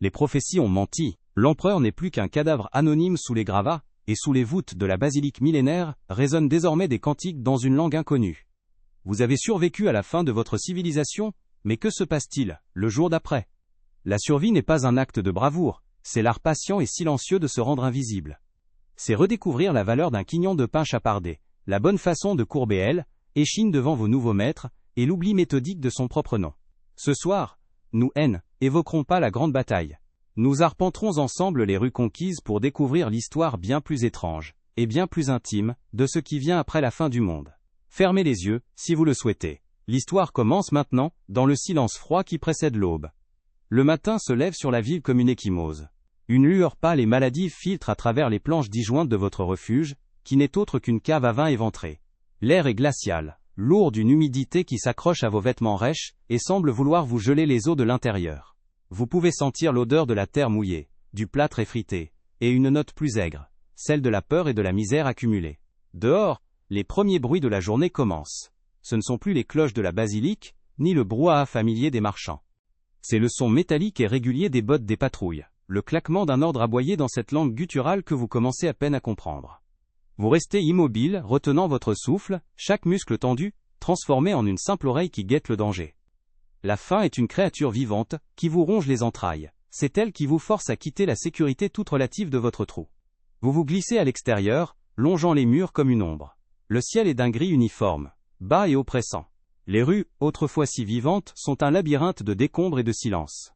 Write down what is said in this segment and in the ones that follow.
Les prophéties ont menti, l'empereur n'est plus qu'un cadavre anonyme sous les gravats, et sous les voûtes de la basilique millénaire, résonnent désormais des cantiques dans une langue inconnue. Vous avez survécu à la fin de votre civilisation, mais que se passe-t-il, le jour d'après? La survie n'est pas un acte de bravoure, c'est l'art patient et silencieux de se rendre invisible. C'est redécouvrir la valeur d'un quignon de pain chapardé, la bonne façon de courber aile, échine devant vos nouveaux maîtres, et l'oubli méthodique de son propre nom. Ce soir, nous évoquerons pas la grande bataille. Nous arpenterons ensemble les rues conquises pour découvrir l'histoire bien plus étrange, et bien plus intime, de ce qui vient après la fin du monde. Fermez les yeux, si vous le souhaitez. L'histoire commence maintenant, dans le silence froid qui précède l'aube. Le matin se lève sur la ville comme une ecchymose. Une lueur pâle et maladive filtre à travers les planches disjointes de votre refuge, qui n'est autre qu'une cave à vin éventrée. L'air est glacial, lourd d'une humidité qui s'accroche à vos vêtements rêches, et semble vouloir vous geler les os de l'intérieur. Vous pouvez sentir l'odeur de la terre mouillée, du plâtre effrité, et une note plus aigre, celle de la peur et de la misère accumulée. Dehors, les premiers bruits de la journée commencent. Ce ne sont plus les cloches de la basilique, ni le brouhaha familier des marchands. C'est le son métallique et régulier des bottes des patrouilles, le claquement d'un ordre aboyé dans cette langue gutturale que vous commencez à peine à comprendre. Vous restez immobile, retenant votre souffle, chaque muscle tendu, transformé en une simple oreille qui guette le danger. La faim est une créature vivante, qui vous ronge les entrailles. C'est elle qui vous force à quitter la sécurité toute relative de votre trou. Vous vous glissez à l'extérieur, longeant les murs comme une ombre. Le ciel est d'un gris uniforme, bas et oppressant. Les rues, autrefois si vivantes, sont un labyrinthe de décombres et de silence.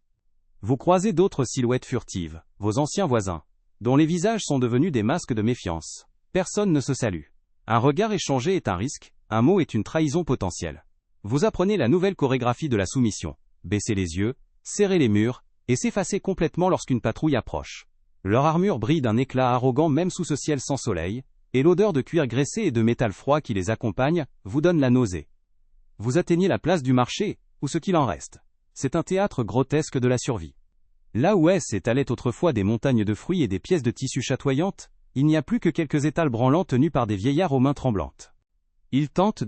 Vous croisez d'autres silhouettes furtives, vos anciens voisins, dont les visages sont devenus des masques de méfiance. Personne ne se salue. Un regard échangé est un risque, un mot est une trahison potentielle. Vous apprenez la nouvelle chorégraphie de la soumission. Baissez les yeux, serrez les murs, et s'effacer complètement lorsqu'une patrouille approche. Leur armure brille d'un éclat arrogant même sous ce ciel sans soleil, et l'odeur de cuir graissé et de métal froid qui les accompagne, vous donne la nausée. Vous atteignez la place du marché, ou ce qu'il en reste. C'est un théâtre grotesque de la survie. Là où s'étalaient autrefois des montagnes de fruits et des pièces de tissu chatoyantes, il n'y a plus que quelques étals branlants tenus par des vieillards aux mains tremblantes. Ils tentent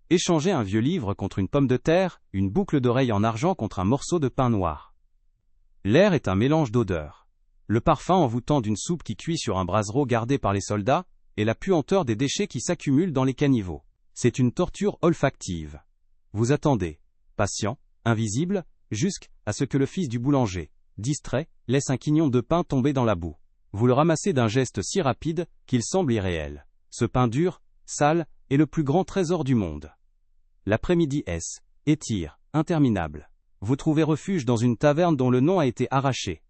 échanger un vieux livre contre une pomme de terre, une boucle d'oreille en argent contre un morceau de pain noir. L'air est un mélange d'odeurs. Le parfum envoûtant d'une soupe qui cuit sur un brasero gardé par les soldats, et la puanteur des déchets qui s'accumulent dans les caniveaux. C'est une torture olfactive. Vous attendez, patient, invisible, jusqu'à ce que le fils du boulanger, distrait, laisse un quignon de pain tomber dans la boue. Vous le ramassez d'un geste si rapide, qu'il semble irréel. Ce pain dur, sale, est le plus grand trésor du monde. L'après-midi étire, interminable. Vous trouvez refuge dans une taverne dont le nom a été arraché.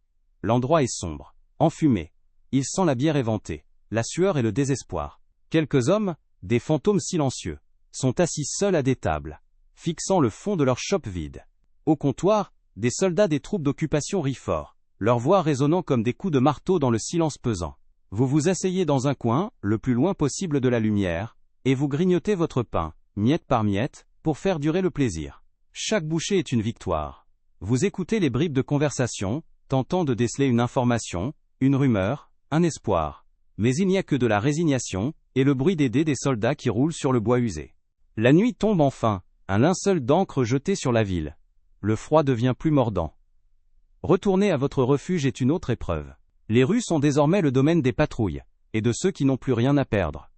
L'endroit est sombre, enfumé. Il sent la bière éventée, la sueur et le désespoir. Quelques hommes, des fantômes silencieux, sont assis seuls à des tables, fixant le fond de leur chope vide. Au comptoir, des soldats des troupes d'occupation rient fort, leur voix résonnant comme des coups de marteau dans le silence pesant. Vous vous asseyez dans un coin, le plus loin possible de la lumière, et vous grignotez votre pain, miette par miette, pour faire durer le plaisir. Chaque bouchée est une victoire. Vous écoutez les bribes de conversation, tentant de déceler une information, une rumeur, un espoir. Mais il n'y a que de la résignation, et le bruit des dés des soldats qui roulent sur le bois usé. La nuit tombe enfin, un linceul d'encre jeté sur la ville. Le froid devient plus mordant. Retourner à votre refuge est une autre épreuve. Les rues sont désormais le domaine des patrouilles, et de ceux qui n'ont plus rien à perdre.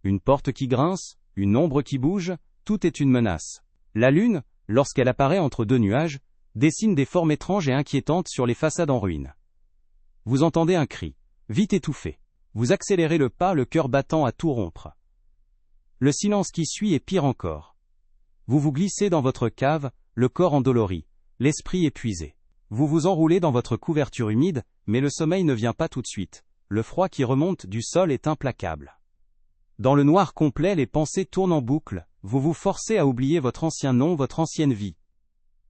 Une porte qui grince, une ombre qui bouge, tout est une menace. La lune, lorsqu'elle apparaît entre deux nuages, dessine des formes étranges et inquiétantes sur les façades en ruine. Vous entendez un cri, vite étouffé. Vous accélérez le pas, le cœur battant à tout rompre. Le silence qui suit est pire encore. Vous vous glissez dans votre cave, le corps endolori, l'esprit épuisé. Vous vous enroulez dans votre couverture humide, mais le sommeil ne vient pas tout de suite. Le froid qui remonte du sol est implacable. Dans le noir complet, les pensées tournent en boucle, vous vous forcez à oublier votre ancien nom, votre ancienne vie.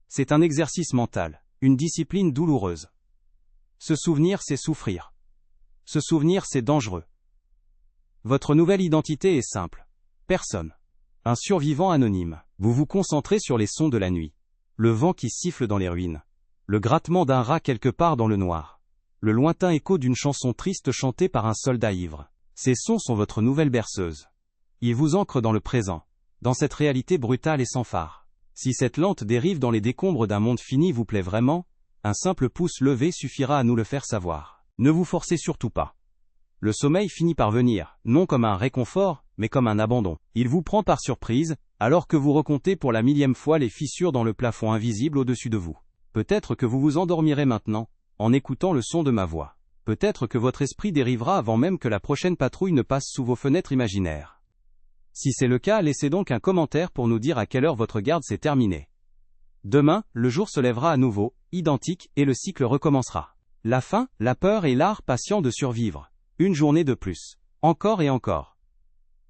C'est un exercice mental, une discipline douloureuse. Se souvenir, c'est souffrir. Se souvenir, c'est dangereux. Votre nouvelle identité est simple. Personne. Un survivant anonyme. Vous vous concentrez sur les sons de la nuit. Le vent qui siffle dans les ruines. Le grattement d'un rat quelque part dans le noir. Le lointain écho d'une chanson triste chantée par un soldat ivre. Ces sons sont votre nouvelle berceuse. Ils vous ancrent dans le présent, dans cette réalité brutale et sans phare. Si cette lente dérive dans les décombres d'un monde fini vous plaît vraiment, Un simple pouce levé suffira à nous le faire savoir. Ne vous forcez surtout pas. Le sommeil finit par venir, non comme un réconfort, mais comme un abandon. Il vous prend par surprise, alors que vous recomptez pour la millième fois les fissures dans le plafond invisible au-dessus de vous. Peut-être que vous vous endormirez maintenant, en écoutant le son de ma voix. Peut-être que votre esprit dérivera avant même que la prochaine patrouille ne passe sous vos fenêtres imaginaires. Si c'est le cas, laissez donc un commentaire pour nous dire à quelle heure votre garde s'est terminée. Demain, le jour se lèvera à nouveau, identique, et le cycle recommencera. La faim, la peur et l'art patient de survivre. Une journée de plus. Encore et encore.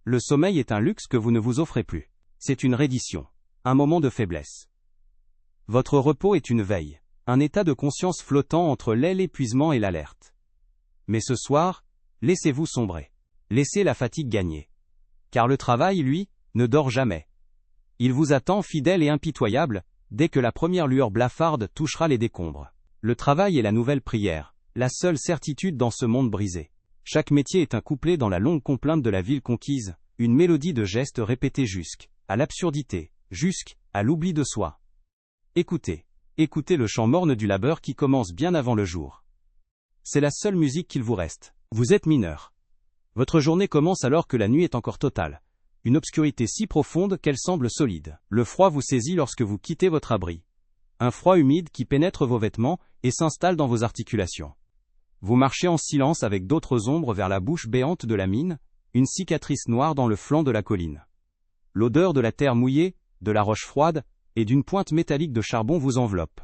Le sommeil est un luxe que vous ne vous offrez plus. C'est une reddition. Un moment de faiblesse. Votre repos est une veille. Un état de conscience flottant entre l'épuisement et l'alerte. Mais ce soir, laissez-vous sombrer. Laissez la fatigue gagner. Car le travail, lui, ne dort jamais. Il vous attend fidèle et impitoyable, dès que la première lueur blafarde touchera les décombres. Le travail est la nouvelle prière, la seule certitude dans ce monde brisé. Chaque métier est un couplet dans la longue complainte de la ville conquise, une mélodie de gestes répétés jusqu'à l'absurdité, jusqu'à l'oubli de soi. Écoutez, écoutez le chant morne du labeur qui commence bien avant le jour. C'est la seule musique qu'il vous reste. Vous êtes mineur. Votre journée commence alors que la nuit est encore totale. Une obscurité si profonde qu'elle semble solide. Le froid vous saisit lorsque vous quittez votre abri. Un froid humide qui pénètre vos vêtements et s'installe dans vos articulations. Vous marchez en silence avec d'autres ombres vers la bouche béante de la mine, une cicatrice noire dans le flanc de la colline. L'odeur de la terre mouillée, de la roche froide, et d'une pointe métallique de charbon vous enveloppe.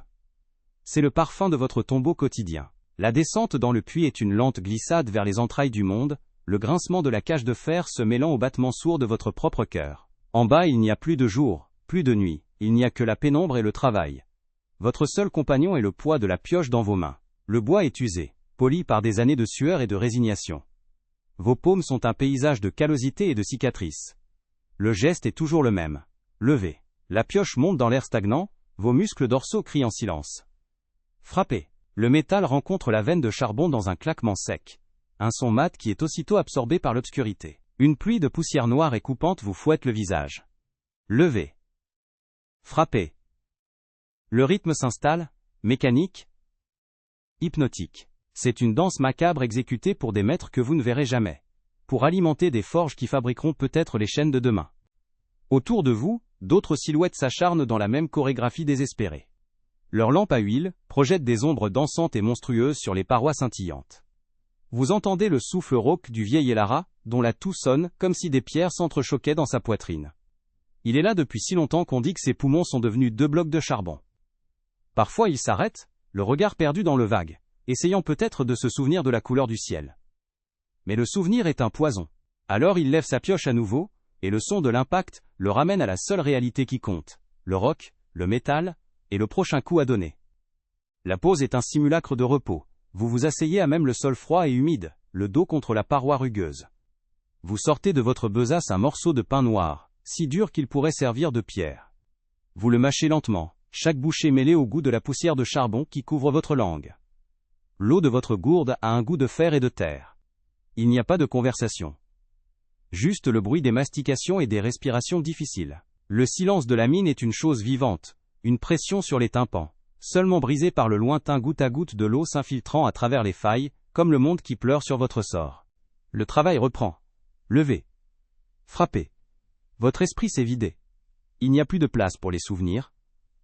C'est le parfum de votre tombeau quotidien. La descente dans le puits est une lente glissade vers les entrailles du monde, le grincement de la cage de fer se mêlant au battement sourd de votre propre cœur. En bas il n'y a plus de jour, plus de nuit, il n'y a que la pénombre et le travail. Votre seul compagnon est le poids de la pioche dans vos mains. Le bois est usé, poli par des années de sueur et de résignation. Vos paumes sont un paysage de callosité et de cicatrices. Le geste est toujours le même. Levez. La pioche monte dans l'air stagnant, vos muscles dorsaux crient en silence. Frappez. Le métal rencontre la veine de charbon dans un claquement sec. Un son mat qui est aussitôt absorbé par l'obscurité. Une pluie de poussière noire et coupante vous fouette le visage. Levez. Frappez. Le rythme s'installe, mécanique, hypnotique. C'est une danse macabre exécutée pour des maîtres que vous ne verrez jamais. Pour alimenter des forges qui fabriqueront peut-être les chaînes de demain. Autour de vous, d'autres silhouettes s'acharnent dans la même chorégraphie désespérée. Leurs lampes à huile projettent des ombres dansantes et monstrueuses sur les parois scintillantes. Vous entendez le souffle rauque du vieil Elara, dont la toux sonne comme si des pierres s'entrechoquaient dans sa poitrine. Il est là depuis si longtemps qu'on dit que ses poumons sont devenus 2 blocs de charbon. Parfois il s'arrête, le regard perdu dans le vague, essayant peut-être de se souvenir de la couleur du ciel. Mais le souvenir est un poison. Alors il lève sa pioche à nouveau, et le son de l'impact le ramène à la seule réalité qui compte, le roc, le métal, et le prochain coup à donner. La pause est un simulacre de repos. Vous vous asseyez à même le sol froid et humide, le dos contre la paroi rugueuse. Vous sortez de votre besace un morceau de pain noir, si dur qu'il pourrait servir de pierre. Vous le mâchez lentement, chaque bouchée mêlée au goût de la poussière de charbon qui couvre votre langue. L'eau de votre gourde a un goût de fer et de terre. Il n'y a pas de conversation. Juste le bruit des mastications et des respirations difficiles. Le silence de la mine est une chose vivante, une pression sur les tympans, seulement brisée par le lointain goutte à goutte de l'eau s'infiltrant à travers les failles, comme le monde qui pleure sur votre sort. Le travail reprend. Levez. Frappez. Votre esprit s'est vidé. Il n'y a plus de place pour les souvenirs,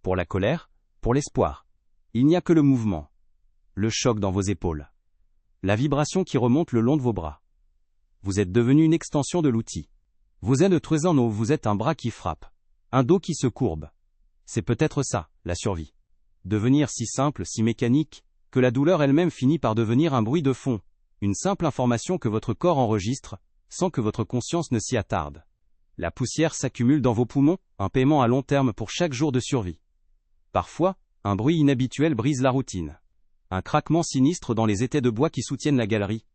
pour la colère, pour l'espoir. Il n'y a que le mouvement. Le choc dans vos épaules. La vibration qui remonte le long de vos bras. Vous êtes devenu une extension de l'outil. Vous êtes vous êtes un bras qui frappe. Un dos qui se courbe. C'est peut-être ça, la survie. Devenir si simple, si mécanique, que la douleur elle-même finit par devenir un bruit de fond, une simple information que votre corps enregistre, sans que votre conscience ne s'y attarde. La poussière s'accumule dans vos poumons, un paiement à long terme pour chaque jour de survie. Parfois, un bruit inhabituel brise la routine. Un craquement sinistre dans les étais de bois qui soutiennent la galerie.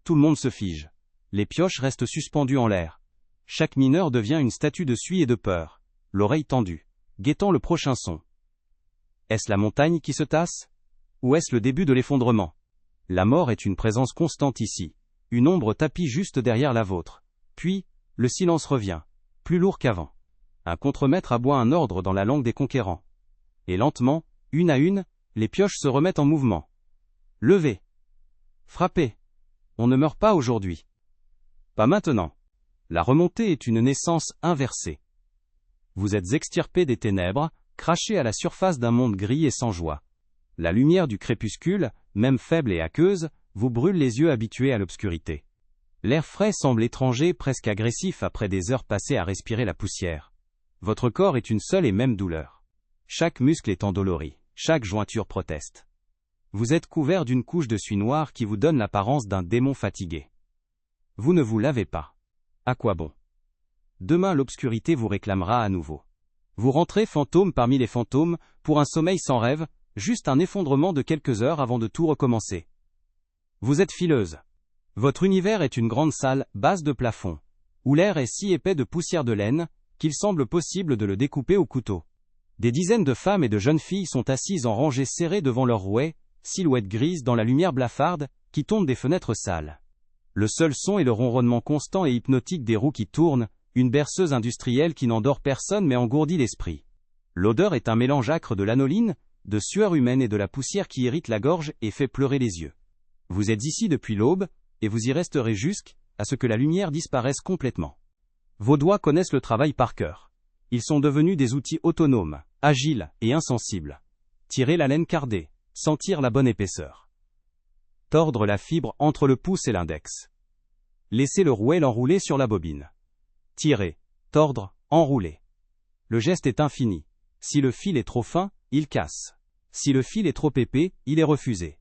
Tout le monde se fige. Les pioches restent suspendues en l'air. Chaque mineur devient une statue de suie et de peur, l'oreille tendue, guettant le prochain son. Est-ce la montagne qui se tasse? Ou est-ce le début de l'effondrement? La mort est une présence constante ici, une ombre tapie juste derrière la vôtre. Puis, le silence revient, plus lourd qu'avant. Un contremaître aboie un ordre dans la langue des conquérants. Et lentement, une à une, Les pioches se remettent en mouvement. Levez. Frappez. On ne meurt pas aujourd'hui. Pas maintenant. La remontée est une naissance inversée. Vous êtes extirpé des ténèbres, craché à la surface d'un monde gris et sans joie. La lumière du crépuscule, même faible et aqueuse, vous brûle les yeux habitués à l'obscurité. L'air frais semble étranger, presque agressif après des heures passées à respirer la poussière. Votre corps est une seule et même douleur. Chaque muscle est endolori, chaque jointure proteste. Vous êtes couvert d'une couche de suie noire qui vous donne l'apparence d'un démon fatigué. Vous ne vous lavez pas. À quoi bon? Demain l'obscurité vous réclamera à nouveau. Vous rentrez fantôme parmi les fantômes, pour un sommeil sans rêve, juste un effondrement de quelques heures avant de tout recommencer. Vous êtes fileuse. Votre univers est une grande salle, basse de plafond, où l'air est si épais de poussière de laine, qu'il semble possible de le découper au couteau. Des dizaines de femmes et de jeunes filles sont assises en rangées serrées devant leurs rouets, silhouettes grises dans la lumière blafarde, qui tombe des fenêtres sales. Le seul son est le ronronnement constant et hypnotique des roues qui tournent, une berceuse industrielle qui n'endort personne mais engourdit l'esprit. L'odeur est un mélange âcre de l'anoline, de sueur humaine et de la poussière qui irrite la gorge et fait pleurer les yeux. Vous êtes ici depuis l'aube, et vous y resterez jusqu'à ce que la lumière disparaisse complètement. Vos doigts connaissent le travail par cœur. Ils sont devenus des outils autonomes, agiles et insensibles. Tirer la laine cardée, sentir la bonne épaisseur. Tordre la fibre entre le pouce et l'index. Laissez le rouet l'enrouler sur la bobine. Tirer, tordre, enrouler. Le geste est infini. Si le fil est trop fin, il casse. Si le fil est trop épais, il est refusé.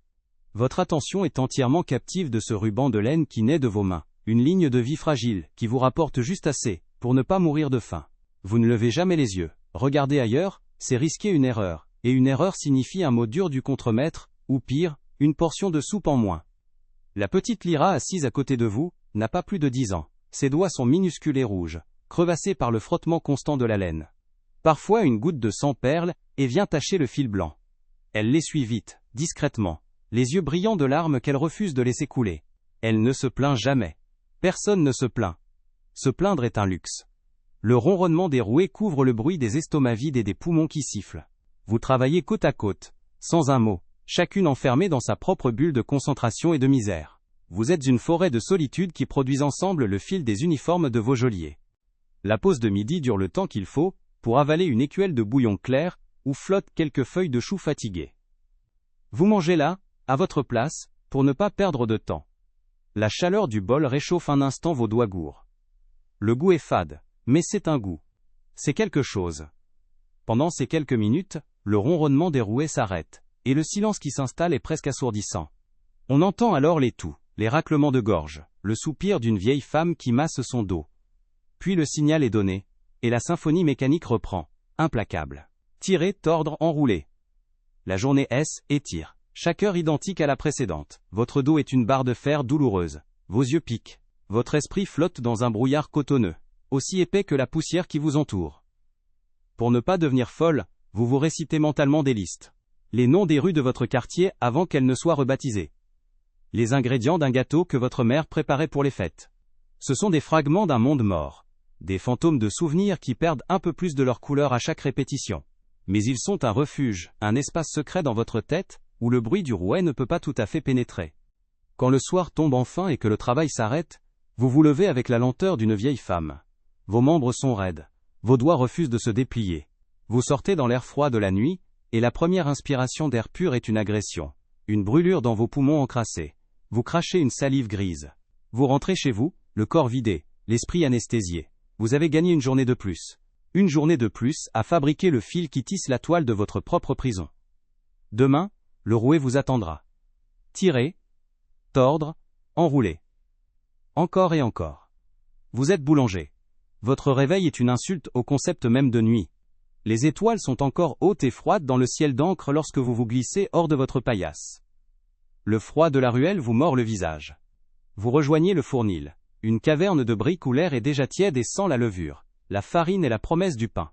Votre attention est entièrement captive de ce ruban de laine qui naît de vos mains, une ligne de vie fragile, qui vous rapporte juste assez, pour ne pas mourir de faim. Vous ne levez jamais les yeux, regardez ailleurs, c'est risquer une erreur, et une erreur signifie un mot dur du contremaître, ou pire, une portion de soupe en moins. La petite Lyra assise à côté de vous, n'a pas plus de 10 ans, ses doigts sont minuscules et rouges, crevassés par le frottement constant de la laine. Parfois une goutte de sang perle, et vient tacher le fil blanc. Elle l'essuie vite, discrètement, les yeux brillants de larmes qu'elle refuse de laisser couler. Elle ne se plaint jamais. Personne ne se plaint. Se plaindre est un luxe. Le ronronnement des rouets couvre le bruit des estomacs vides et des poumons qui sifflent. Vous travaillez côte à côte, sans un mot, chacune enfermée dans sa propre bulle de concentration et de misère. Vous êtes une forêt de solitude qui produisent ensemble le fil des uniformes de vos geôliers. La pause de midi dure le temps qu'il faut, pour avaler une écuelle de bouillon clair, où flottent quelques feuilles de chou fatiguées. Vous mangez là, à votre place, pour ne pas perdre de temps. La chaleur du bol réchauffe un instant vos doigts gourds. Le goût est fade, mais c'est un goût. C'est quelque chose. Pendant ces quelques minutes, le ronronnement des rouets s'arrête, et le silence qui s'installe est presque assourdissant. On entend alors les toux, les raclements de gorge, le soupir d'une vieille femme qui masse son dos. Puis le signal est donné, et la symphonie mécanique reprend, implacable. Tirer, tordre, enrouler. La journée étire. Chaque heure identique à la précédente. Votre dos est une barre de fer douloureuse. Vos yeux piquent. Votre esprit flotte dans un brouillard cotonneux, aussi épais que la poussière qui vous entoure. Pour ne pas devenir folle, vous vous récitez mentalement des listes. Les noms des rues de votre quartier avant qu'elles ne soient rebaptisées. Les ingrédients d'un gâteau que votre mère préparait pour les fêtes. Ce sont des fragments d'un monde mort. Des fantômes de souvenirs qui perdent un peu plus de leur couleur à chaque répétition. Mais ils sont un refuge, un espace secret dans votre tête, où le bruit du rouet ne peut pas tout à fait pénétrer. Quand le soir tombe enfin et que le travail s'arrête, vous vous levez avec la lenteur d'une vieille femme. Vos membres sont raides, vos doigts refusent de se déplier. Vous sortez dans l'air froid de la nuit, et la première inspiration d'air pur est une agression, une brûlure dans vos poumons encrassés. Vous crachez une salive grise. Vous rentrez chez vous, le corps vidé, l'esprit anesthésié. Vous avez gagné une journée de plus. Une journée de plus à fabriquer le fil qui tisse la toile de votre propre prison. Demain, le rouet vous attendra. Tirer, tordre, enrouler. Encore et encore. Vous êtes boulanger. Votre réveil est une insulte au concept même de nuit. Les étoiles sont encore hautes et froides dans le ciel d'encre lorsque vous vous glissez hors de votre paillasse. Le froid de la ruelle vous mord le visage. Vous rejoignez le fournil, une caverne de briques où l'air est déjà tiède et sent la levure, la farine et la promesse du pain.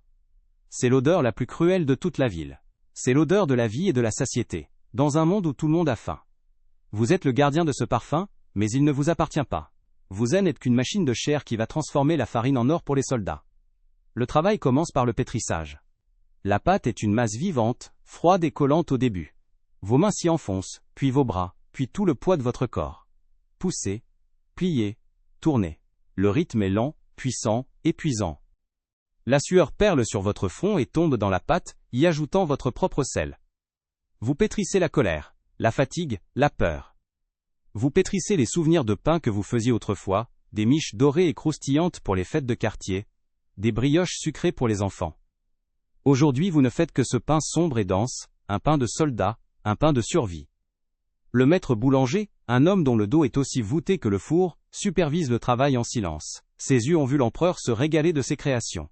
C'est l'odeur la plus cruelle de toute la ville. C'est l'odeur de la vie et de la satiété, dans un monde où tout le monde a faim. Vous êtes le gardien de ce parfum, mais il ne vous appartient pas. Vous n'êtes qu'une machine de chair qui va transformer la farine en or pour les soldats. Le travail commence par le pétrissage. La pâte est une masse vivante, froide et collante au début. Vos mains s'y enfoncent, puis vos bras, puis tout le poids de votre corps. Poussez, pliez, tournez. Le rythme est lent, puissant, épuisant. La sueur perle sur votre front et tombe dans la pâte, y ajoutant votre propre sel. Vous pétrissez la colère, la fatigue, la peur. Vous pétrissez les souvenirs de pain que vous faisiez autrefois, des miches dorées et croustillantes pour les fêtes de quartier, des brioches sucrées pour les enfants. Aujourd'hui vous ne faites que ce pain sombre et dense, un pain de soldat, un pain de survie. Le maître boulanger, un homme dont le dos est aussi voûté que le four, supervise le travail en silence. Ses yeux ont vu l'empereur se régaler de ses créations.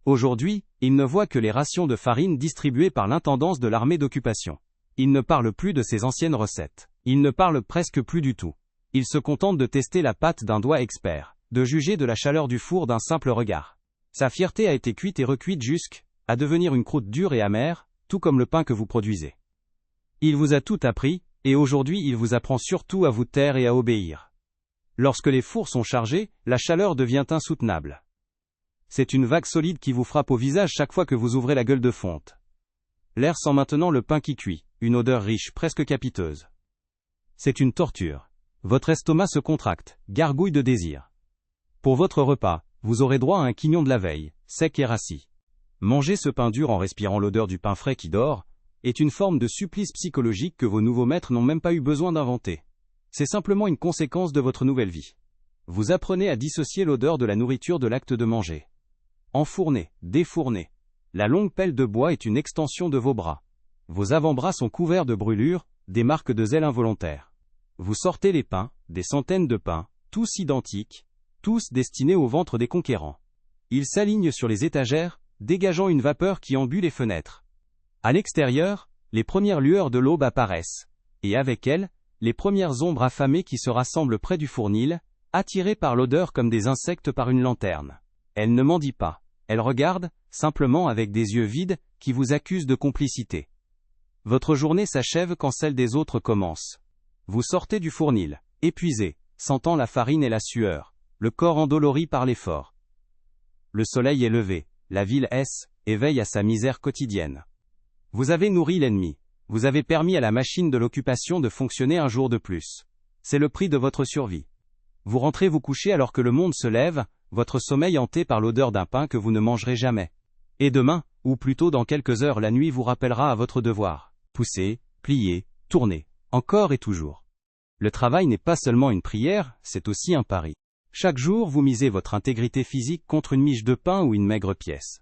Aujourd'hui, il ne voit que les rations de farine distribuées par l'intendance de l'armée d'occupation. Il ne parle plus de ses anciennes recettes. Il ne parle presque plus du tout. Il se contente de tester la pâte d'un doigt expert, de juger de la chaleur du four d'un simple regard. Sa fierté a été cuite et recuite jusqu'à devenir une croûte dure et amère, tout comme le pain que vous produisez. Il vous a tout appris, et aujourd'hui il vous apprend surtout à vous taire et à obéir. Lorsque les fours sont chargés, la chaleur devient insoutenable. C'est une vague solide qui vous frappe au visage chaque fois que vous ouvrez la gueule de fonte. L'air sent maintenant le pain qui cuit, une odeur riche, presque capiteuse. C'est une torture. Votre estomac se contracte, gargouille de désir. Pour votre repas, vous aurez droit à un quignon de la veille, sec et rassis. Manger ce pain dur en respirant l'odeur du pain frais qui dort, est une forme de supplice psychologique que vos nouveaux maîtres n'ont même pas eu besoin d'inventer. C'est simplement une conséquence de votre nouvelle vie. Vous apprenez à dissocier l'odeur de la nourriture de l'acte de manger. Enfourner, défourner. La longue pelle de bois est une extension de vos bras. Vos avant-bras sont couverts de brûlures, des marques de zèle involontaires. Vous sortez les pains, des centaines de pains, tous identiques, tous destinés au ventre des conquérants. Ils s'alignent sur les étagères, dégageant une vapeur qui embue les fenêtres. À l'extérieur, les premières lueurs de l'aube apparaissent, et avec elles, les premières ombres affamées qui se rassemblent près du fournil, attirées par l'odeur comme des insectes par une lanterne. Elle ne mendie pas, elle regarde, simplement avec des yeux vides, qui vous accusent de complicité. Votre journée s'achève quand celle des autres commence. Vous sortez du fournil, épuisé, sentant la farine et la sueur, le corps endolori par l'effort. Le soleil est levé, la ville éveille à sa misère quotidienne. Vous avez nourri l'ennemi, vous avez permis à la machine de l'occupation de fonctionner un jour de plus. C'est le prix de votre survie. Vous rentrez vous coucher alors que le monde se lève, votre sommeil hanté par l'odeur d'un pain que vous ne mangerez jamais. Et demain, ou plutôt dans quelques heures, la nuit vous rappellera à votre devoir. Poussez, pliez, tournez, encore et toujours. Le travail n'est pas seulement une prière, c'est aussi un pari. Chaque jour vous misez votre intégrité physique contre une miche de pain ou une maigre pièce.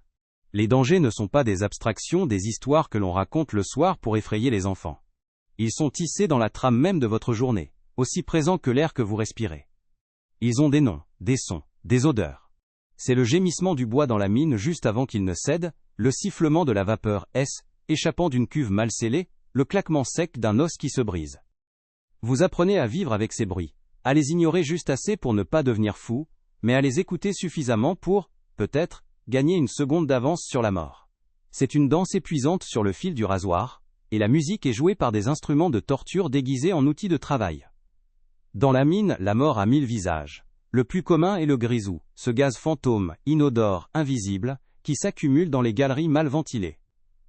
Les dangers ne sont pas des abstractions, des histoires que l'on raconte le soir pour effrayer les enfants. Ils sont tissés dans la trame même de votre journée, aussi présents que l'air que vous respirez. Ils ont des noms, des sons, des odeurs. C'est le gémissement du bois dans la mine juste avant qu'il ne cède, le sifflement de la vapeur échappant d'une cuve mal scellée, le claquement sec d'un os qui se brise. Vous apprenez à vivre avec ces bruits, à les ignorer juste assez pour ne pas devenir fou, mais à les écouter suffisamment pour, peut-être, gagner une seconde d'avance sur la mort. C'est une danse épuisante sur le fil du rasoir, et la musique est jouée par des instruments de torture déguisés en outils de travail. Dans la mine, la mort a 1000 visages. Le plus commun est le grisou, ce gaz fantôme, inodore, invisible, qui s'accumule dans les galeries mal ventilées.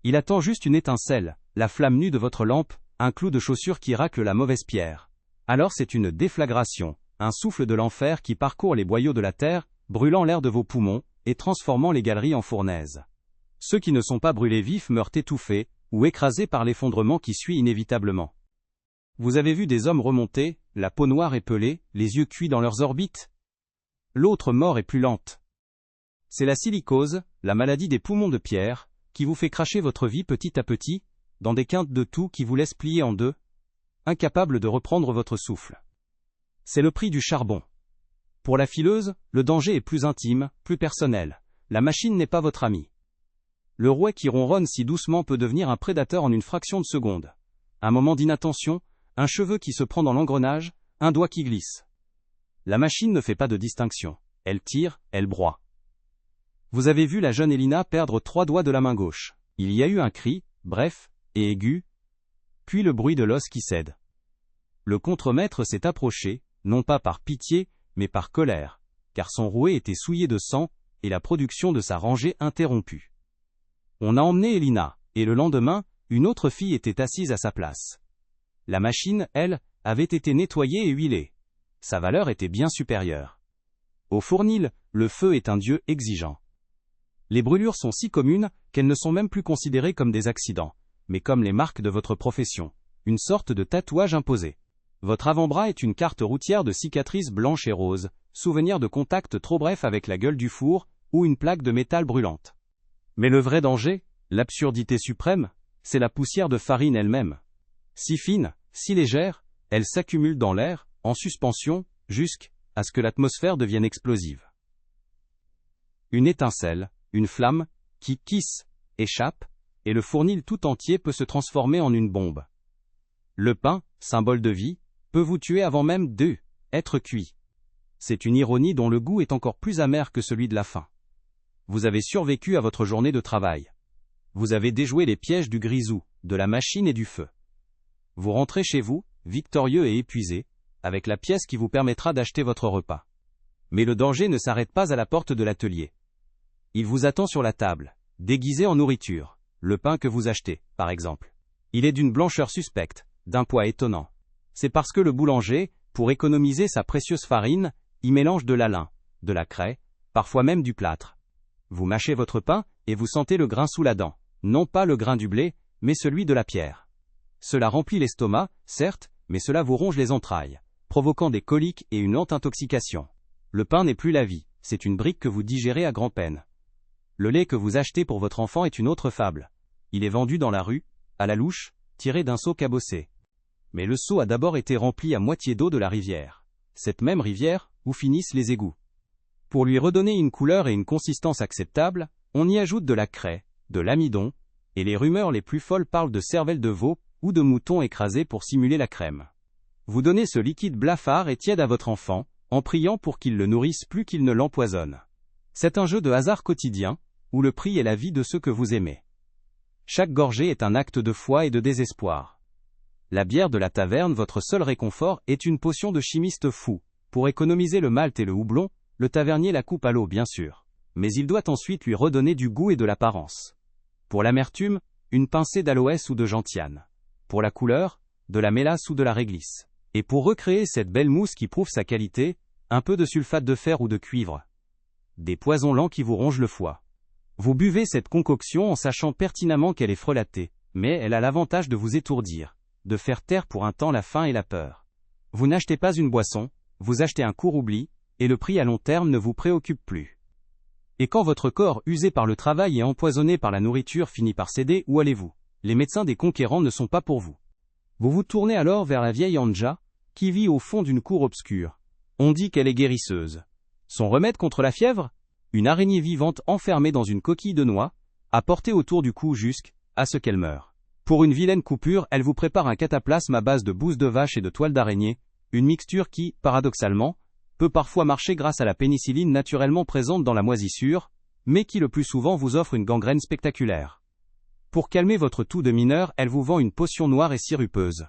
Il attend juste une étincelle, la flamme nue de votre lampe, un clou de chaussure qui racle la mauvaise pierre. Alors c'est une déflagration, un souffle de l'enfer qui parcourt les boyaux de la terre, brûlant l'air de vos poumons, et transformant les galeries en fournaises. Ceux qui ne sont pas brûlés vifs meurent étouffés, ou écrasés par l'effondrement qui suit inévitablement. Vous avez vu des hommes remonter, la peau noire et pelée, les yeux cuits dans leurs orbites? L'autre mort est plus lente. C'est la silicose, la maladie des poumons de pierre, qui vous fait cracher votre vie petit à petit, dans des quintes de toux qui vous laissent plier en deux, incapable de reprendre votre souffle. C'est le prix du charbon. Pour la fileuse, le danger est plus intime, plus personnel. La machine n'est pas votre ami. Le rouet qui ronronne si doucement peut devenir un prédateur en une fraction de seconde. Un moment d'inattention, un cheveu qui se prend dans l'engrenage, un doigt qui glisse. La machine ne fait pas de distinction. Elle tire, elle broie. Vous avez vu la jeune Elina perdre 3 doigts de la main gauche. Il y a eu un cri, bref, et aigu, puis le bruit de l'os qui cède. Le contremaître s'est approché, non pas par pitié, mais par colère, car son rouet était souillé de sang, et la production de sa rangée interrompue. On a emmené Elina, et le lendemain, Une autre fille était assise à sa place. La machine, elle, avait été nettoyée et huilée. Sa valeur était bien supérieure. Au fournil, le feu est un dieu exigeant. Les brûlures sont si communes qu'elles ne sont même plus considérées comme des accidents, mais comme les marques de votre profession, une sorte de tatouage imposé. Votre avant-bras est une carte routière de cicatrices blanches et roses, souvenir de contact trop bref avec la gueule du four, ou une plaque de métal brûlante. Mais le vrai danger, l'absurdité suprême, c'est la poussière de farine elle-même. Si fine, si légère, elle s'accumule dans l'air, en suspension, jusqu'à ce que l'atmosphère devienne explosive. Une étincelle, une flamme, qui échappe, et le fournil tout entier peut se transformer en une bombe. Le pain, symbole de vie, peut vous tuer avant même d'être cuit. C'est une ironie dont le goût est encore plus amer que celui de la faim. Vous avez survécu à votre journée de travail. Vous avez déjoué les pièges du grisou, de la machine et du feu. Vous rentrez chez vous, victorieux et épuisé, avec la pièce qui vous permettra d'acheter votre repas. Mais le danger ne s'arrête pas à la porte de l'atelier. Il vous attend sur la table, déguisé en nourriture, le pain que vous achetez, par exemple. Il est d'une blancheur suspecte, d'un poids étonnant. C'est parce que le boulanger, pour économiser sa précieuse farine, y mélange de l'alun, de la craie, parfois même du plâtre. Vous mâchez votre pain, et vous sentez le grain sous la dent, non pas le grain du blé, mais celui de la pierre. Cela remplit l'estomac, certes, mais cela vous ronge les entrailles, provoquant des coliques et une lente intoxication. Le pain n'est plus la vie, c'est une brique que vous digérez à grand-peine. Le lait que vous achetez pour votre enfant est une autre fable. Il est vendu dans la rue, à la louche, tiré d'un seau cabossé. Mais le seau a d'abord été rempli à moitié d'eau de la rivière. Cette même rivière, où finissent les égouts. Pour lui redonner une couleur et une consistance acceptables, on y ajoute de la craie, de l'amidon, et les rumeurs les plus folles parlent de cervelle de veau ou de mouton écrasé pour simuler la crème. Vous donnez ce liquide blafard et tiède à votre enfant, en priant pour qu'il le nourrisse plus qu'il ne l'empoisonne. C'est un jeu de hasard quotidien, où le prix est la vie de ceux que vous aimez. Chaque gorgée est un acte de foi et de désespoir. La bière de la taverne, votre seul réconfort, est une potion de chimiste fou. Pour économiser le malt et le houblon, le tavernier la coupe à l'eau bien sûr. Mais il doit ensuite lui redonner du goût et de l'apparence. Pour l'amertume, une pincée d'aloès ou de gentiane. Pour la couleur, de la mélasse ou de la réglisse. Et pour recréer cette belle mousse qui prouve sa qualité, un peu de sulfate de fer ou de cuivre. Des poisons lents qui vous rongent le foie. Vous buvez cette concoction en sachant pertinemment qu'elle est frelatée, mais elle a l'avantage de vous étourdir, de faire taire pour un temps la faim et la peur. Vous n'achetez pas une boisson, vous achetez un court oubli, et le prix à long terme ne vous préoccupe plus. Et quand votre corps, usé par le travail et empoisonné par la nourriture, finit par céder, où allez-vous? Les médecins des conquérants ne sont pas pour vous. Vous vous tournez alors vers la vieille Anja, qui vit au fond d'une cour obscure. On dit qu'elle est guérisseuse. Son remède contre la fièvre? Une araignée vivante enfermée dans une coquille de noix, à porter autour du cou jusqu'à ce qu'elle meure. Pour une vilaine coupure, elle vous prépare un cataplasme à base de bouse de vache et de toile d'araignée, une mixture qui, paradoxalement, peut parfois marcher grâce à la pénicilline naturellement présente dans la moisissure, mais qui le plus souvent vous offre une gangrène spectaculaire. Pour calmer votre toux de mineur, elle vous vend une potion noire et sirupeuse.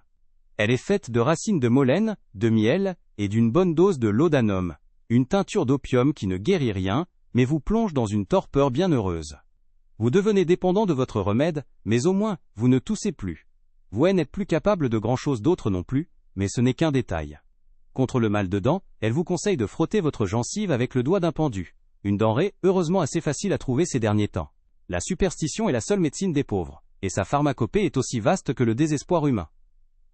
Elle est faite de racines de molène, de miel, et d'une bonne dose de laudanum, une teinture d'opium qui ne guérit rien, mais vous plonge dans une torpeur bien heureuse. Vous devenez dépendant de votre remède, mais au moins, vous ne toussez plus. Vous n'êtes plus capable de grand-chose d'autre non plus, mais ce n'est qu'un détail. Contre le mal de dents, elle vous conseille de frotter votre gencive avec le doigt d'un pendu, une denrée heureusement assez facile à trouver ces derniers temps. La superstition est la seule médecine des pauvres, et sa pharmacopée est aussi vaste que le désespoir humain.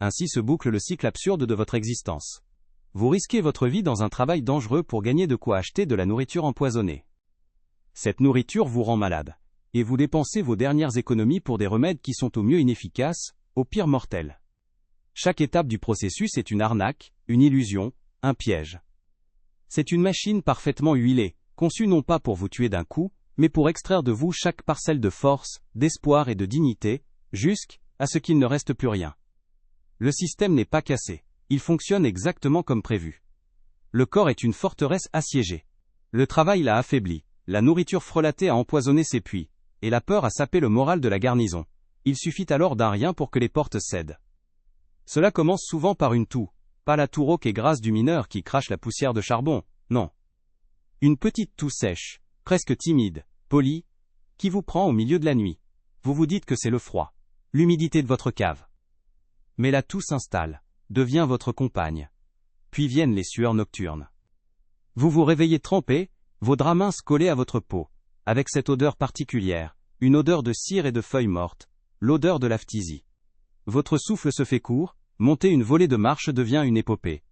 Ainsi se boucle le cycle absurde de votre existence. Vous risquez votre vie dans un travail dangereux pour gagner de quoi acheter de la nourriture empoisonnée. Cette nourriture vous rend malade, et vous dépensez vos dernières économies pour des remèdes qui sont au mieux inefficaces, au pire mortels. Chaque étape du processus est une arnaque, une illusion, un piège. C'est une machine parfaitement huilée, conçue non pas pour vous tuer d'un coup, mais pour extraire de vous chaque parcelle de force, d'espoir et de dignité, jusqu'à ce qu'il ne reste plus rien. Le système n'est pas cassé, il fonctionne exactement comme prévu. Le corps est une forteresse assiégée. Le travail l'a affaibli, la nourriture frelatée a empoisonné ses puits, et la peur a sapé le moral de la garnison. Il suffit alors d'un rien pour que les portes cèdent. Cela commence souvent par une toux, pas la toux rauque et grasse du mineur qui crache la poussière de charbon, non. Une petite toux sèche, presque timide, polie, qui vous prend au milieu de la nuit. Vous vous dites que c'est le froid. l'humidité de votre cave. Mais la toux s'installe, devient votre compagne. Puis viennent les sueurs nocturnes. Vous vous réveillez trempé, vos draps minces collés à votre peau, avec cette odeur particulière, une odeur de cire et de feuilles mortes, l'odeur de la phtisie. Votre souffle se fait court, monter une volée de marche devient une épopée.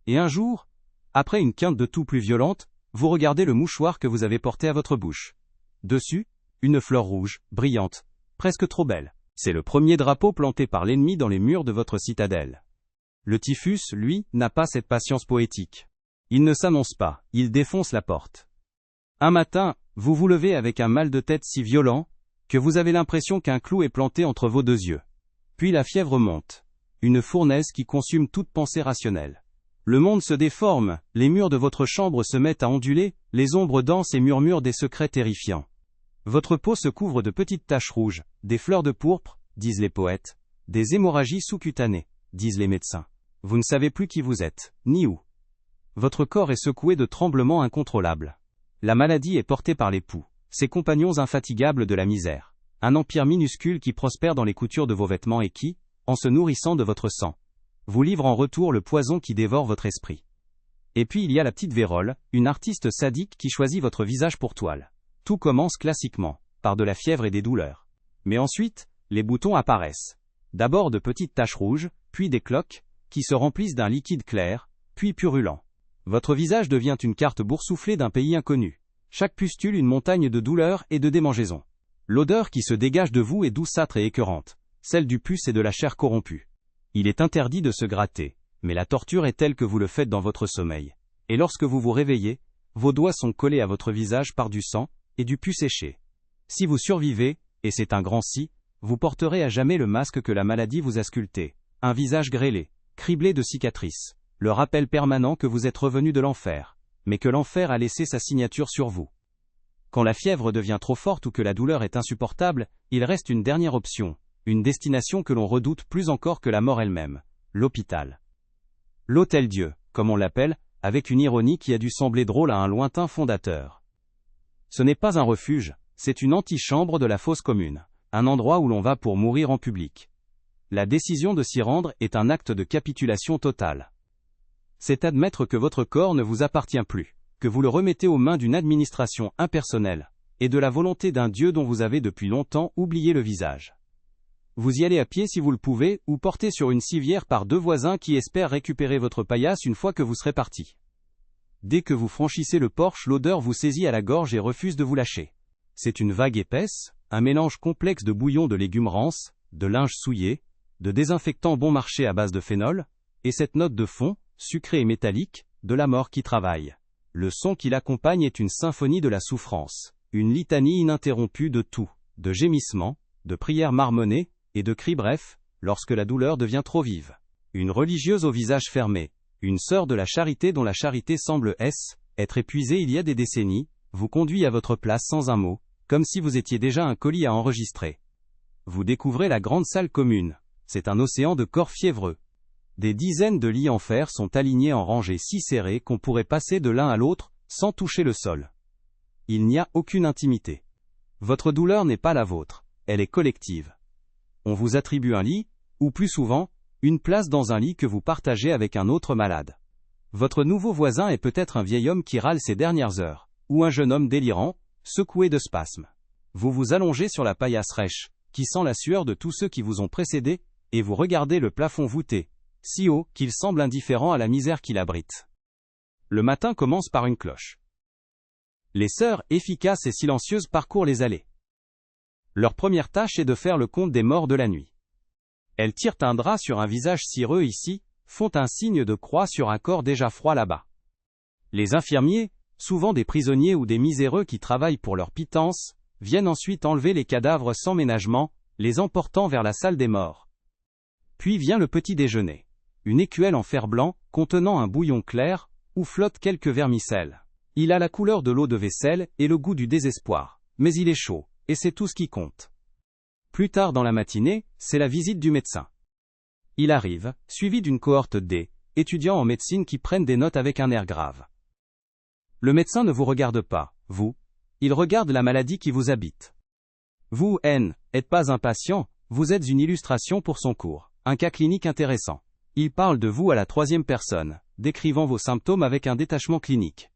Et un jour, après une quinte de toux plus violente, vous regardez le mouchoir que vous avez porté à votre bouche. Dessus, une fleur rouge, brillante, presque trop belle. C'est le premier drapeau planté par l'ennemi dans les murs de votre citadelle. Le typhus, lui, n'a pas cette patience poétique. Il ne s'annonce pas, il défonce la porte. Un matin, vous vous levez avec un mal de tête si violent, que vous avez l'impression qu'un clou est planté entre vos deux yeux. Puis la fièvre monte. Une fournaise qui consume toute pensée rationnelle. Le monde se déforme, les murs de votre chambre se mettent à onduler, les ombres dansent et murmurent des secrets terrifiants. Votre peau se couvre de petites taches rouges, des fleurs de pourpre, disent les poètes, des hémorragies sous-cutanées, disent les médecins. Vous ne savez plus qui vous êtes, ni où. Votre corps est secoué de tremblements incontrôlables. La maladie est portée par les poux, ces compagnons infatigables de la misère. Un empire minuscule qui prospère dans les coutures de vos vêtements et qui, en se nourrissant de votre sang, vous livre en retour le poison qui dévore votre esprit. Et puis il y a la petite Vérole, une artiste sadique qui choisit votre visage pour toile. Tout commence classiquement, par de la fièvre et des douleurs. Mais ensuite, les boutons apparaissent. D'abord de petites taches rouges, puis des cloques, qui se remplissent d'un liquide clair, puis purulent. Votre visage devient une carte boursouflée d'un pays inconnu. Chaque pustule une montagne de douleurs et de démangeaisons. L'odeur qui se dégage de vous est douceâtre et écœurante, celle du pus et de la chair corrompue. Il est interdit de se gratter, mais la torture est telle que vous le faites dans votre sommeil. Et lorsque vous vous réveillez, vos doigts sont collés à votre visage par du sang et du pus séché. Si vous survivez, et c'est un grand si, vous porterez à jamais le masque que la maladie vous a sculpté, un visage grêlé, criblé de cicatrices, le rappel permanent que vous êtes revenu de l'enfer, mais que l'enfer a laissé sa signature sur vous. Quand la fièvre devient trop forte ou que la douleur est insupportable, il reste une dernière option, une destination que l'on redoute plus encore que la mort elle-même, l'hôpital. L'Hôtel-Dieu, comme on l'appelle, avec une ironie qui a dû sembler drôle à un lointain fondateur. Ce n'est pas un refuge, c'est une antichambre de la fosse commune, un endroit où l'on va pour mourir en public. La décision de s'y rendre est un acte de capitulation totale. C'est admettre que votre corps ne vous appartient plus, que vous le remettez aux mains d'une administration impersonnelle, et de la volonté d'un Dieu dont vous avez depuis longtemps oublié le visage. Vous y allez à pied si vous le pouvez, ou porté sur une civière par deux voisins qui espèrent récupérer votre paillasse une fois que vous serez parti. Dès que vous franchissez le porche, l'odeur vous saisit à la gorge et refuse de vous lâcher. C'est une vague épaisse, un mélange complexe de bouillon de légumes rances, de linge souillé, de désinfectants bon marché à base de phénol, et cette note de fond, sucrée et métallique, de la mort qui travaille. Le son qui l'accompagne est une symphonie de la souffrance, une litanie ininterrompue de tout, de gémissements, de prières marmonnées, et de cris brefs, lorsque la douleur devient trop vive. Une religieuse au visage fermé, une sœur de la charité dont la charité semble être épuisée il y a des décennies, vous conduit à votre place sans un mot, comme si vous étiez déjà un colis à enregistrer. Vous découvrez la grande salle commune. C'est un océan de corps fiévreux. Des dizaines de lits en fer sont alignés en rangées si serrées qu'on pourrait passer de l'un à l'autre, sans toucher le sol. Il n'y a aucune intimité. Votre douleur n'est pas la vôtre, elle est collective. On vous attribue un lit, ou plus souvent, une place dans un lit que vous partagez avec un autre malade. Votre nouveau voisin est peut-être un vieil homme qui râle ses dernières heures, ou un jeune homme délirant, secoué de spasmes. Vous vous allongez sur la paillasse rêche, qui sent la sueur de tous ceux qui vous ont précédé, et vous regardez le plafond voûté, si haut qu'il semble indifférent à la misère qu'il abrite. Le matin commence par une cloche. Les sœurs, efficaces et silencieuses, parcourent les allées. Leur première tâche est de faire le compte des morts de la nuit. Elles tirent un drap sur un visage cireux ici, font un signe de croix sur un corps déjà froid là-bas. Les infirmiers, souvent des prisonniers ou des miséreux qui travaillent pour leur pitance, viennent ensuite enlever les cadavres sans ménagement, les emportant vers la salle des morts. Puis vient le petit déjeuner. Une écuelle en fer blanc, contenant un bouillon clair, où flottent quelques vermicelles. Il a la couleur de l'eau de vaisselle et le goût du désespoir, mais il est chaud, et c'est tout ce qui compte. Plus tard dans la matinée, c'est la visite du médecin. Il arrive, suivi d'une cohorte d'étudiants en médecine qui prennent des notes avec un air grave. Le médecin ne vous regarde pas, vous. Il regarde la maladie qui vous habite. Vous, n'êtes pas un patient, Vous êtes une illustration pour son cours, un cas clinique intéressant. Il parle de vous à la troisième personne, décrivant vos symptômes avec un détachement clinique.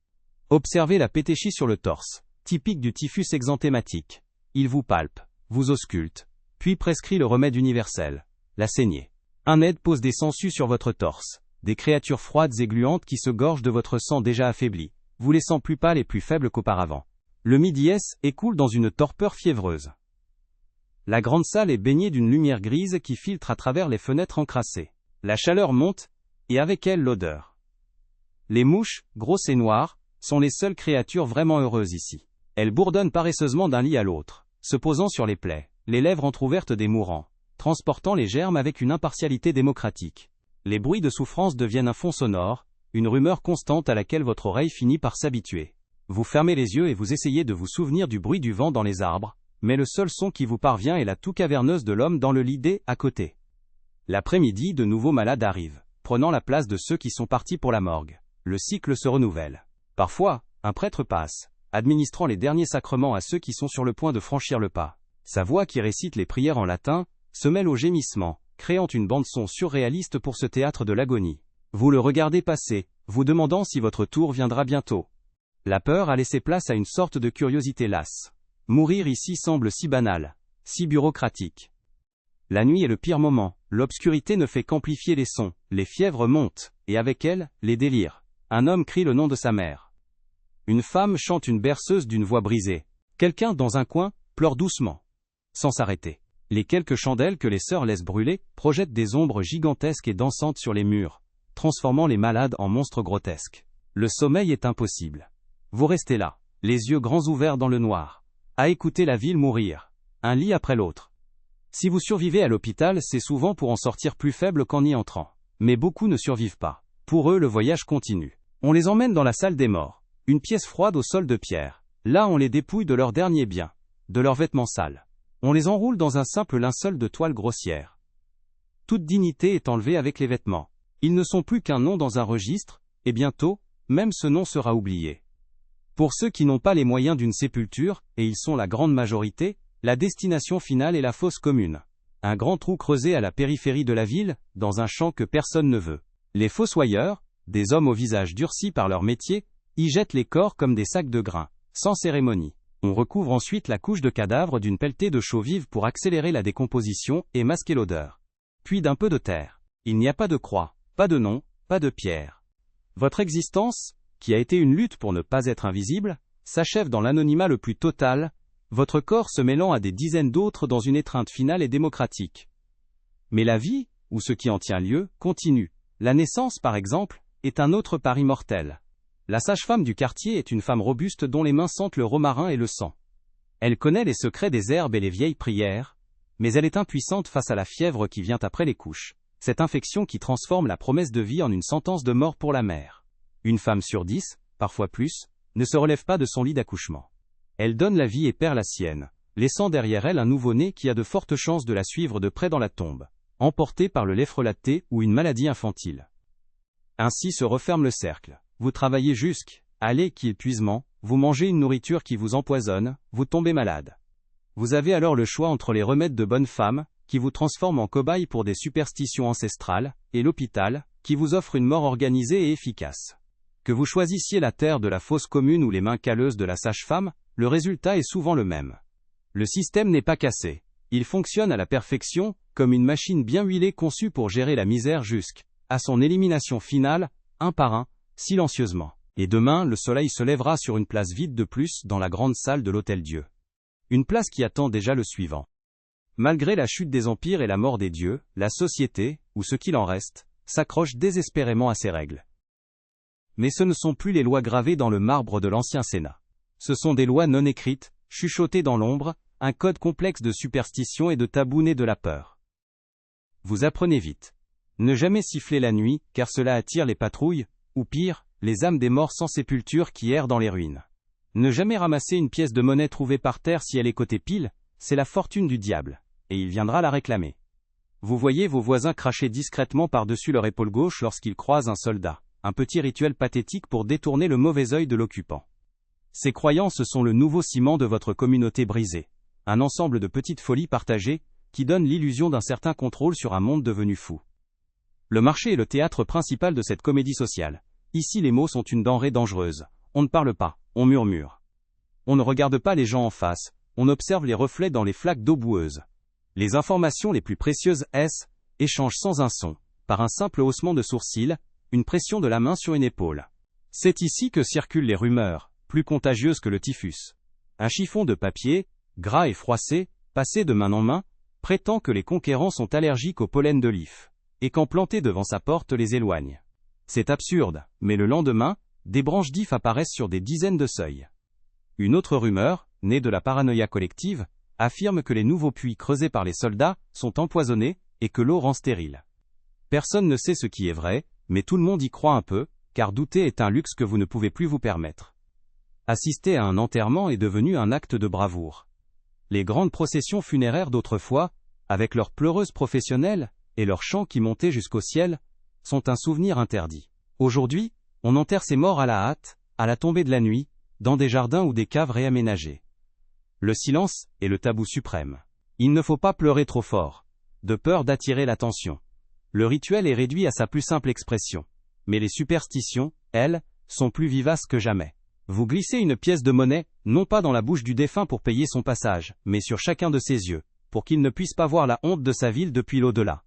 Observez la pétéchie sur le torse, typique du typhus exanthématique. Il vous palpe, vous ausculte, puis prescrit le remède universel, la saignée. Un aide pose des sangsues sur votre torse, des créatures froides et gluantes qui se gorgent de votre sang déjà affaibli, vous laissant plus pâle et plus faible qu'auparavant. Le midi-s écoule dans une torpeur fiévreuse. La grande salle est baignée d'une lumière grise qui filtre à travers les fenêtres encrassées. La chaleur monte, et avec elle l'odeur. Les mouches, grosses et noires, sont les seules créatures vraiment heureuses ici. Elles bourdonnent paresseusement d'un lit à l'autre, se posant sur les plaies, les lèvres entr'ouvertes des mourants, transportant les germes avec une impartialité démocratique. Les bruits de souffrance deviennent un fond sonore, une rumeur constante à laquelle votre oreille finit par s'habituer. Vous fermez les yeux et vous essayez de vous souvenir du bruit du vent dans les arbres, mais le seul son qui vous parvient est la toux caverneuse de l'homme dans le lit à côté. L'après-midi, de nouveaux malades arrivent, prenant la place de ceux qui sont partis pour la morgue. Le cycle se renouvelle. Parfois, un prêtre passe, administrant les derniers sacrements à ceux qui sont sur le point de franchir le pas. Sa voix qui récite les prières en latin, se mêle aux gémissements, créant une bande-son surréaliste pour ce théâtre de l'agonie. Vous le regardez passer, vous demandant si votre tour viendra bientôt. La peur a laissé place à une sorte de curiosité lasse. Mourir ici semble si banal, si bureaucratique. La nuit est le pire moment, l'obscurité ne fait qu'amplifier les sons, les fièvres montent, et avec elles, les délires. Un homme crie le nom de sa mère. Une femme chante une berceuse d'une voix brisée. Quelqu'un dans un coin, pleure doucement, sans s'arrêter. Les quelques chandelles que les sœurs laissent brûler, projettent des ombres gigantesques et dansantes sur les murs, transformant les malades en monstres grotesques. Le sommeil est impossible. Vous restez là, les yeux grands ouverts dans le noir, à écouter la ville mourir, un lit après l'autre. Si vous survivez à l'hôpital, c'est souvent pour en sortir plus faible qu'en y entrant. Mais beaucoup ne survivent pas. Pour eux, le voyage continue. On les emmène dans la salle des morts, une pièce froide au sol de pierre. Là, on les dépouille de leurs derniers biens, de leurs vêtements sales. On les enroule dans un simple linceul de toile grossière. Toute dignité est enlevée avec les vêtements. Ils ne sont plus qu'un nom dans un registre, et bientôt, même ce nom sera oublié. Pour ceux qui n'ont pas les moyens d'une sépulture, et ils sont la grande majorité, la destination finale est la fosse commune. Un grand trou creusé à la périphérie de la ville, dans un champ que personne ne veut. Les fossoyeurs, des hommes au visage durci par leur métier, y jettent les corps comme des sacs de grains, sans cérémonie. On recouvre ensuite la couche de cadavres d'une pelletée de chaux vive pour accélérer la décomposition et masquer l'odeur. Puis d'un peu de terre. Il n'y a pas de croix, pas de nom, pas de pierre. Votre existence, qui a été une lutte pour ne pas être invisible, s'achève dans l'anonymat le plus total, votre corps se mêlant à des dizaines d'autres dans une étreinte finale et démocratique. Mais la vie, ou ce qui en tient lieu, continue. La naissance, par exemple, est un autre pari mortel. La sage-femme du quartier est une femme robuste dont les mains sentent le romarin et le sang. Elle connaît les secrets des herbes et les vieilles prières, mais elle est impuissante face à la fièvre qui vient après les couches, cette infection qui transforme la promesse de vie en une sentence de mort pour la mère. Une femme sur 10, parfois plus, ne se relève pas de son lit d'accouchement. Elle donne la vie et perd la sienne, laissant derrière elle un nouveau-né qui a de fortes chances de la suivre de près dans la tombe, emporté par le lait frelaté ou une maladie infantile. Ainsi se referme le cercle. Vous travaillez jusqu'à l'épuisement, vous mangez une nourriture qui vous empoisonne, vous tombez malade. Vous avez alors le choix entre les remèdes de bonne femme, qui vous transforment en cobaye pour des superstitions ancestrales, et l'hôpital, qui vous offre une mort organisée et efficace. Que vous choisissiez la terre de la fosse commune ou les mains calleuses de la sage-femme, le résultat est souvent le même. Le système n'est pas cassé. Il fonctionne à la perfection, comme une machine bien huilée conçue pour gérer la misère jusqu'à son élimination finale, un par un, silencieusement. Et demain, le soleil se lèvera sur une place vide de plus dans la grande salle de l'Hôtel-Dieu. Une place qui attend déjà le suivant. Malgré la chute des empires et la mort des dieux, la société, ou ce qu'il en reste, s'accroche désespérément à ses règles. Mais ce ne sont plus les lois gravées dans le marbre de l'ancien Sénat. Ce sont des lois non écrites, chuchotées dans l'ombre, un code complexe de superstitions et de tabous nés de la peur. Vous apprenez vite. Ne jamais siffler la nuit, car cela attire les patrouilles, ou pire, les âmes des morts sans sépulture qui errent dans les ruines. Ne jamais ramasser une pièce de monnaie trouvée par terre si elle est côté pile, c'est la fortune du diable, et il viendra la réclamer. Vous voyez vos voisins cracher discrètement par-dessus leur épaule gauche lorsqu'ils croisent un soldat, un petit rituel pathétique pour détourner le mauvais œil de l'occupant. Ces croyances sont le nouveau ciment de votre communauté brisée, un ensemble de petites folies partagées, qui donnent l'illusion d'un certain contrôle sur un monde devenu fou. Le marché est le théâtre principal de cette comédie sociale. Ici les mots sont une denrée dangereuse. On ne parle pas, on murmure. On ne regarde pas les gens en face, on observe les reflets dans les flaques d'eau boueuse. Les informations les plus précieuses échangent sans un son, par un simple haussement de sourcils, une pression de la main sur une épaule. C'est ici que circulent les rumeurs, plus contagieuses que le typhus. Un chiffon de papier, gras et froissé, passé de main en main, prétend que les conquérants sont allergiques au pollen de l'if, et qu'en planter devant sa porte les éloigne. C'est absurde, mais le lendemain, des branches d'if apparaissent sur des dizaines de seuils. Une autre rumeur, née de la paranoïa collective, affirme que les nouveaux puits creusés par les soldats sont empoisonnés et que l'eau rend stérile. Personne ne sait ce qui est vrai, mais tout le monde y croit un peu, car douter est un luxe que vous ne pouvez plus vous permettre. Assister à un enterrement est devenu un acte de bravoure. Les grandes processions funéraires d'autrefois, avec leurs pleureuses professionnelles, et leurs chants qui montaient jusqu'au ciel, sont un souvenir interdit. Aujourd'hui, on enterre ses morts à la hâte, à la tombée de la nuit, dans des jardins ou des caves réaménagées. Le silence est le tabou suprême. Il ne faut pas pleurer trop fort, de peur d'attirer l'attention. Le rituel est réduit à sa plus simple expression. Mais les superstitions, elles, sont plus vivaces que jamais. Vous glissez une pièce de monnaie, non pas dans la bouche du défunt pour payer son passage, mais sur chacun de ses yeux, pour qu'il ne puisse pas voir la honte de sa ville depuis l'au-delà.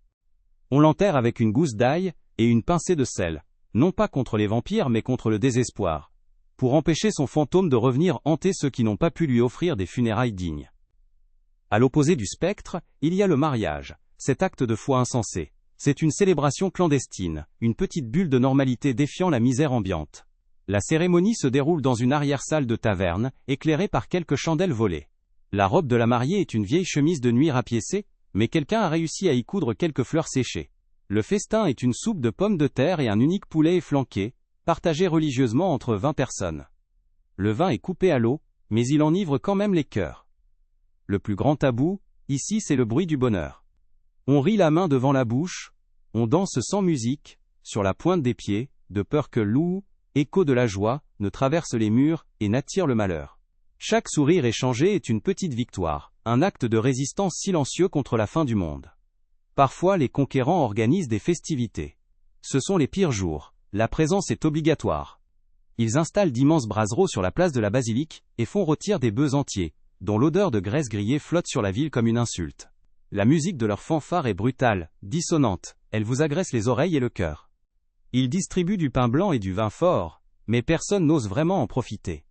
On l'enterre avec une gousse d'ail et une pincée de sel, non pas contre les vampires mais contre le désespoir, pour empêcher son fantôme de revenir hanter ceux qui n'ont pas pu lui offrir des funérailles dignes. À l'opposé du spectre, il y a le mariage, cet acte de foi insensé. C'est une célébration clandestine, une petite bulle de normalité défiant la misère ambiante. La cérémonie se déroule dans une arrière-salle de taverne, éclairée par quelques chandelles volées. La robe de la mariée est une vieille chemise de nuit rapiécée, mais quelqu'un a réussi à y coudre quelques fleurs séchées. Le festin est une soupe de pommes de terre et un unique poulet efflanqué, partagé religieusement entre 20 personnes. Le vin est coupé à l'eau, mais il enivre quand même les cœurs. Le plus grand tabou, ici c'est le bruit du bonheur. On rit la main devant la bouche, on danse sans musique, sur la pointe des pieds, de peur que l'ou, écho de la joie, ne traverse les murs et n'attire le malheur. Chaque sourire échangé est une petite victoire, un acte de résistance silencieux contre la fin du monde. Parfois les conquérants organisent des festivités. Ce sont les pires jours, la présence est obligatoire. Ils installent d'immenses brassereaux sur la place de la basilique, et font rôtir des bœufs entiers, dont l'odeur de graisse grillée flotte sur la ville comme une insulte. La musique de leur fanfare est brutale, dissonante, elle vous agresse les oreilles et le cœur. Ils distribuent du pain blanc et du vin fort, mais personne n'ose vraiment en profiter.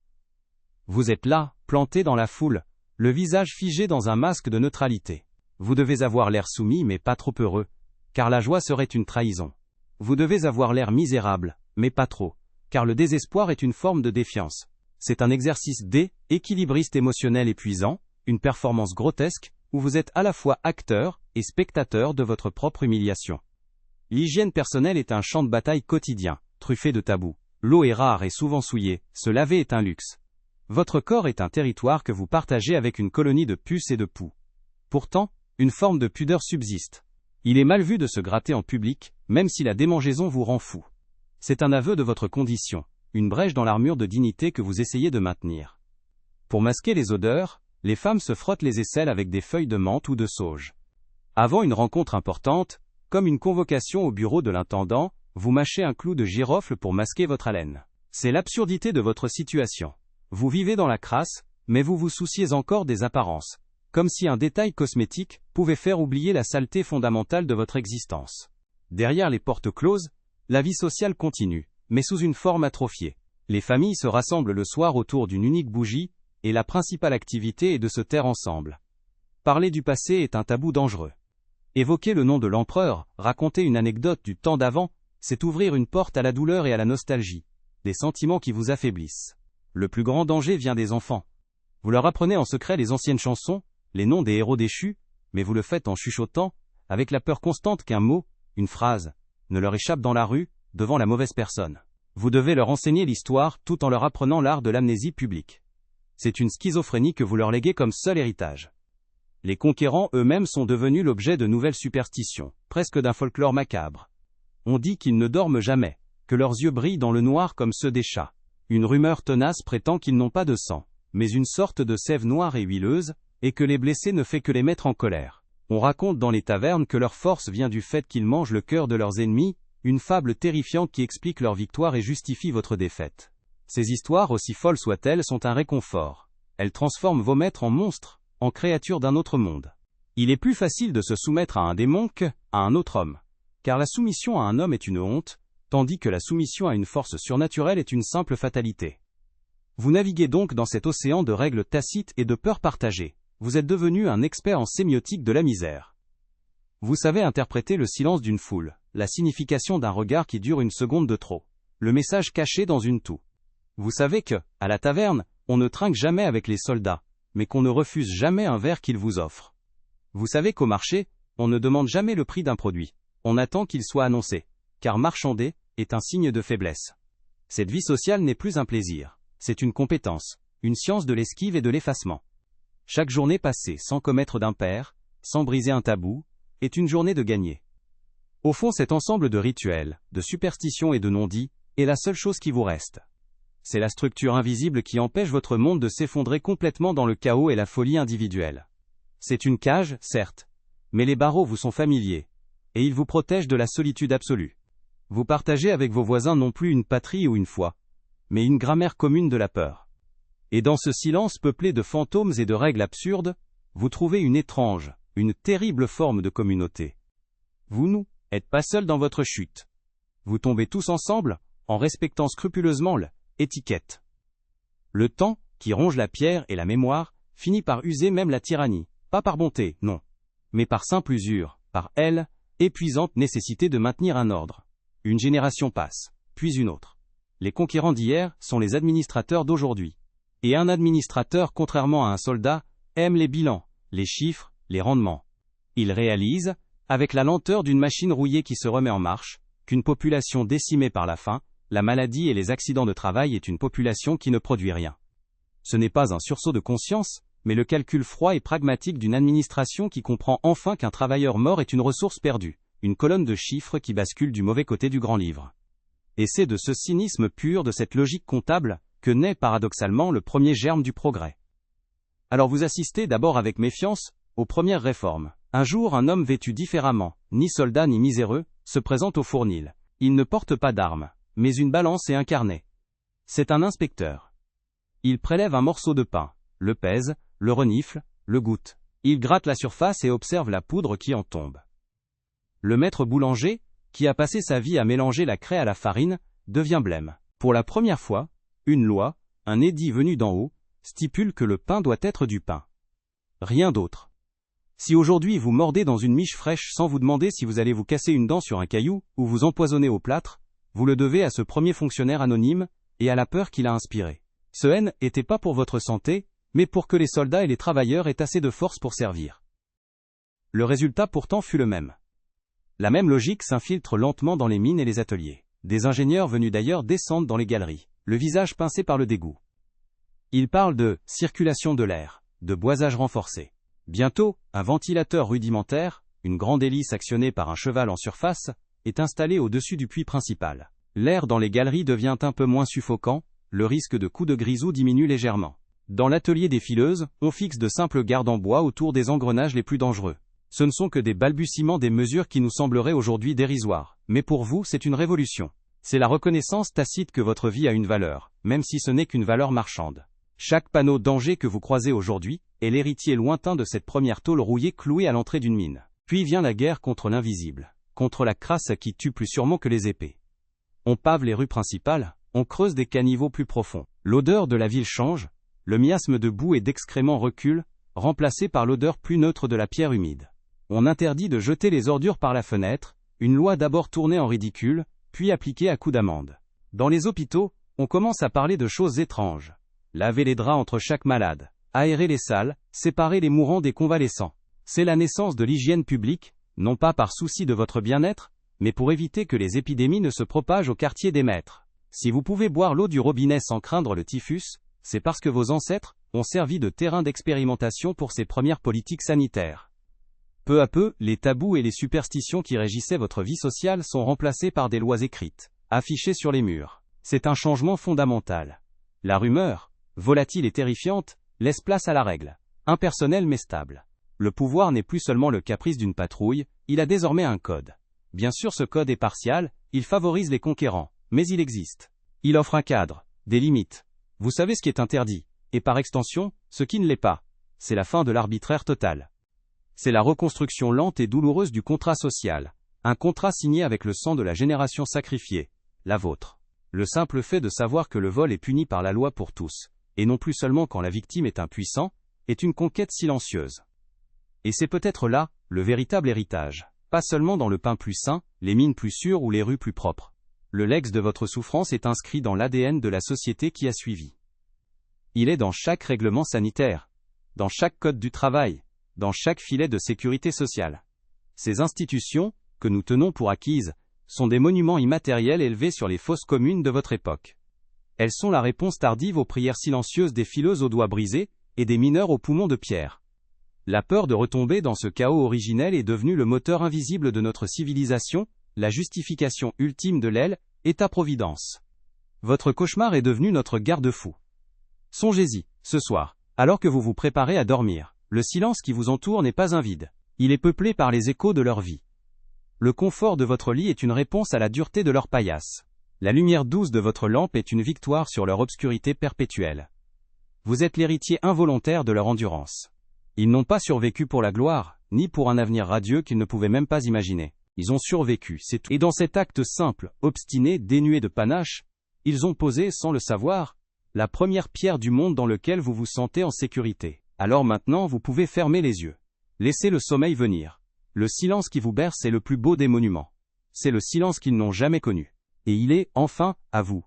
Vous êtes là, planté dans la foule, le visage figé dans un masque de neutralité. Vous devez avoir l'air soumis mais pas trop heureux, car la joie serait une trahison. Vous devez avoir l'air misérable, mais pas trop, car le désespoir est une forme de défiance. C'est un exercice d'équilibriste émotionnel épuisant, une performance grotesque, où vous êtes à la fois acteur et spectateur de votre propre humiliation. L'hygiène personnelle est un champ de bataille quotidien, truffé de tabous. L'eau est rare et souvent souillée, se laver est un luxe. Votre corps est un territoire que vous partagez avec une colonie de puces et de poux. Pourtant, une forme de pudeur subsiste. Il est mal vu de se gratter en public, même si la démangeaison vous rend fou. C'est un aveu de votre condition, une brèche dans l'armure de dignité que vous essayez de maintenir. Pour masquer les odeurs, les femmes se frottent les aisselles avec des feuilles de menthe ou de sauge. Avant une rencontre importante, comme une convocation au bureau de l'intendant, vous mâchez un clou de girofle pour masquer votre haleine. C'est l'absurdité de votre situation. Vous vivez dans la crasse, mais vous vous souciez encore des apparences, comme si un détail cosmétique pouvait faire oublier la saleté fondamentale de votre existence. Derrière les portes closes, la vie sociale continue, mais sous une forme atrophiée. Les familles se rassemblent le soir autour d'une unique bougie, et la principale activité est de se taire ensemble. Parler du passé est un tabou dangereux. Évoquer le nom de l'empereur, raconter une anecdote du temps d'avant, c'est ouvrir une porte à la douleur et à la nostalgie, des sentiments qui vous affaiblissent. Le plus grand danger vient des enfants. Vous leur apprenez en secret les anciennes chansons, les noms des héros déchus, mais vous le faites en chuchotant, avec la peur constante qu'un mot, une phrase, ne leur échappe dans la rue, devant la mauvaise personne. Vous devez leur enseigner l'histoire tout en leur apprenant l'art de l'amnésie publique. C'est une schizophrénie que vous leur léguez comme seul héritage. Les conquérants eux-mêmes sont devenus l'objet de nouvelles superstitions, presque d'un folklore macabre. On dit qu'ils ne dorment jamais, que leurs yeux brillent dans le noir comme ceux des chats. Une rumeur tenace prétend qu'ils n'ont pas de sang, mais une sorte de sève noire et huileuse, et que les blessés ne fait que les mettre en colère. On raconte dans les tavernes que leur force vient du fait qu'ils mangent le cœur de leurs ennemis, une fable terrifiante qui explique leur victoire et justifie votre défaite. Ces histoires, aussi folles soient-elles, sont un réconfort. Elles transforment vos maîtres en monstres, en créatures d'un autre monde. Il est plus facile de se soumettre à un démon qu'à un autre homme. Car la soumission à un homme est une honte, tandis que la soumission à une force surnaturelle est une simple fatalité. Vous naviguez donc dans cet océan de règles tacites et de peurs partagées. Vous êtes devenu un expert en sémiotique de la misère. Vous savez interpréter le silence d'une foule, la signification d'un regard qui dure une seconde de trop, le message caché dans une toux. Vous savez que, à la taverne, on ne trinque jamais avec les soldats, mais qu'on ne refuse jamais un verre qu'ils vous offrent. Vous savez qu'au marché, on ne demande jamais le prix d'un produit, on attend qu'il soit annoncé, car marchander est un signe de faiblesse. Cette vie sociale n'est plus un plaisir, c'est une compétence, une science de l'esquive et de l'effacement. Chaque journée passée sans commettre d'impair, sans briser un tabou, est une journée de gagner. Au fond, cet ensemble de rituels, de superstitions et de non-dits, est la seule chose qui vous reste. C'est la structure invisible qui empêche votre monde de s'effondrer complètement dans le chaos et la folie individuelle. C'est une cage, certes, mais les barreaux vous sont familiers, et ils vous protègent de la solitude absolue. Vous partagez avec vos voisins non plus une patrie ou une foi, mais une grammaire commune de la peur. Et dans ce silence peuplé de fantômes et de règles absurdes, vous trouvez une étrange, une terrible forme de communauté. Vous n'êtes pas seul dans votre chute. Vous tombez tous ensemble, en respectant scrupuleusement l'étiquette. Le temps, qui ronge la pierre et la mémoire, finit par user même la tyrannie, pas par bonté, non, mais par simple usure, par épuisante nécessité de maintenir un ordre. Une génération passe, puis une autre. Les conquérants d'hier sont les administrateurs d'aujourd'hui. Et un administrateur, contrairement à un soldat, aime les bilans, les chiffres, les rendements. Il réalise, avec la lenteur d'une machine rouillée qui se remet en marche, qu'une population décimée par la faim, la maladie et les accidents de travail est une population qui ne produit rien. Ce n'est pas un sursaut de conscience, mais le calcul froid et pragmatique d'une administration qui comprend enfin qu'un travailleur mort est une ressource perdue, une colonne de chiffres qui bascule du mauvais côté du grand livre. Et c'est de ce cynisme pur, de cette logique comptable, que naît paradoxalement le premier germe du progrès. Alors vous assistez d'abord avec méfiance aux premières réformes. Un jour, un homme vêtu différemment, ni soldat ni miséreux, se présente au fournil. Il ne porte pas d'armes, mais une balance et un carnet. C'est un inspecteur. Il prélève un morceau de pain, le pèse, le renifle, le goûte. Il gratte la surface et observe la poudre qui en tombe. Le maître boulanger, qui a passé sa vie à mélanger la craie à la farine, devient blême. Pour la première fois, une loi, un édit venu d'en haut, stipule que le pain doit être du pain. Rien d'autre. Si aujourd'hui vous mordez dans une miche fraîche sans vous demander si vous allez vous casser une dent sur un caillou, ou vous empoisonner au plâtre, vous le devez à ce premier fonctionnaire anonyme, et à la peur qu'il a inspirée. Ce haine était pas pour votre santé, mais pour que les soldats et les travailleurs aient assez de force pour servir. Le résultat pourtant fut le même. La même logique s'infiltre lentement dans les mines et les ateliers. Des ingénieurs venus d'ailleurs descendent dans les galeries, le visage pincé par le dégoût. Ils parlent de circulation de l'air, de boisage renforcé. Bientôt, un ventilateur rudimentaire, une grande hélice actionnée par un cheval en surface, est installé au-dessus du puits principal. L'air dans les galeries devient un peu moins suffocant, le risque de coups de grisou diminue légèrement. Dans l'atelier des fileuses, on fixe de simples gardes en bois autour des engrenages les plus dangereux. Ce ne sont que des balbutiements des mesures qui nous sembleraient aujourd'hui dérisoires, mais pour vous c'est une révolution. C'est la reconnaissance tacite que votre vie a une valeur, même si ce n'est qu'une valeur marchande. Chaque panneau danger que vous croisez aujourd'hui est l'héritier lointain de cette première tôle rouillée clouée à l'entrée d'une mine. Puis vient la guerre contre l'invisible, contre la crasse qui tue plus sûrement que les épées. On pave les rues principales, on creuse des caniveaux plus profonds. L'odeur de la ville change, le miasme de boue et d'excréments recule, remplacé par l'odeur plus neutre de la pierre humide. On interdit de jeter les ordures par la fenêtre, une loi d'abord tournée en ridicule, puis appliquée à coups d'amende. Dans les hôpitaux, on commence à parler de choses étranges. Laver les draps entre chaque malade, aérer les salles, séparer les mourants des convalescents. C'est la naissance de l'hygiène publique, non pas par souci de votre bien-être, mais pour éviter que les épidémies ne se propagent au quartier des maîtres. Si vous pouvez boire l'eau du robinet sans craindre le typhus, c'est parce que vos ancêtres ont servi de terrain d'expérimentation pour ces premières politiques sanitaires. Peu à peu, les tabous et les superstitions qui régissaient votre vie sociale sont remplacés par des lois écrites, affichées sur les murs. C'est un changement fondamental. La rumeur, volatile et terrifiante, laisse place à la règle, impersonnelle mais stable. Le pouvoir n'est plus seulement le caprice d'une patrouille, il a désormais un code. Bien sûr, ce code est partial, il favorise les conquérants, mais il existe. Il offre un cadre, des limites. Vous savez ce qui est interdit, et par extension, ce qui ne l'est pas. C'est la fin de l'arbitraire total. C'est la reconstruction lente et douloureuse du contrat social. Un contrat signé avec le sang de la génération sacrifiée, la vôtre. Le simple fait de savoir que le vol est puni par la loi pour tous, et non plus seulement quand la victime est un puissant, est une conquête silencieuse. Et c'est peut-être là, le véritable héritage. Pas seulement dans le pain plus sain, les mines plus sûres ou les rues plus propres. Le legs de votre souffrance est inscrit dans l'ADN de la société qui a suivi. Il est dans chaque règlement sanitaire, dans chaque code du travail, dans chaque filet de sécurité sociale. Ces institutions, que nous tenons pour acquises, sont des monuments immatériels élevés sur les fosses communes de votre époque. Elles sont la réponse tardive aux prières silencieuses des fileuses aux doigts brisés, et des mineurs aux poumons de pierre. La peur de retomber dans ce chaos originel est devenue le moteur invisible de notre civilisation, la justification ultime de l'aile, État-providence. Votre cauchemar est devenu notre garde-fou. Songez-y, ce soir, alors que vous vous préparez à dormir, le silence qui vous entoure n'est pas un vide. Il est peuplé par les échos de leur vie. Le confort de votre lit est une réponse à la dureté de leur paillasse. La lumière douce de votre lampe est une victoire sur leur obscurité perpétuelle. Vous êtes l'héritier involontaire de leur endurance. Ils n'ont pas survécu pour la gloire, ni pour un avenir radieux qu'ils ne pouvaient même pas imaginer. Ils ont survécu, c'est tout. Et dans cet acte simple, obstiné, dénué de panache, ils ont posé, sans le savoir, la première pierre du monde dans lequel vous vous sentez en sécurité. Alors maintenant, vous pouvez fermer les yeux. Laissez le sommeil venir. Le silence qui vous berce est le plus beau des monuments. C'est le silence qu'ils n'ont jamais connu. Et il est, enfin, à vous.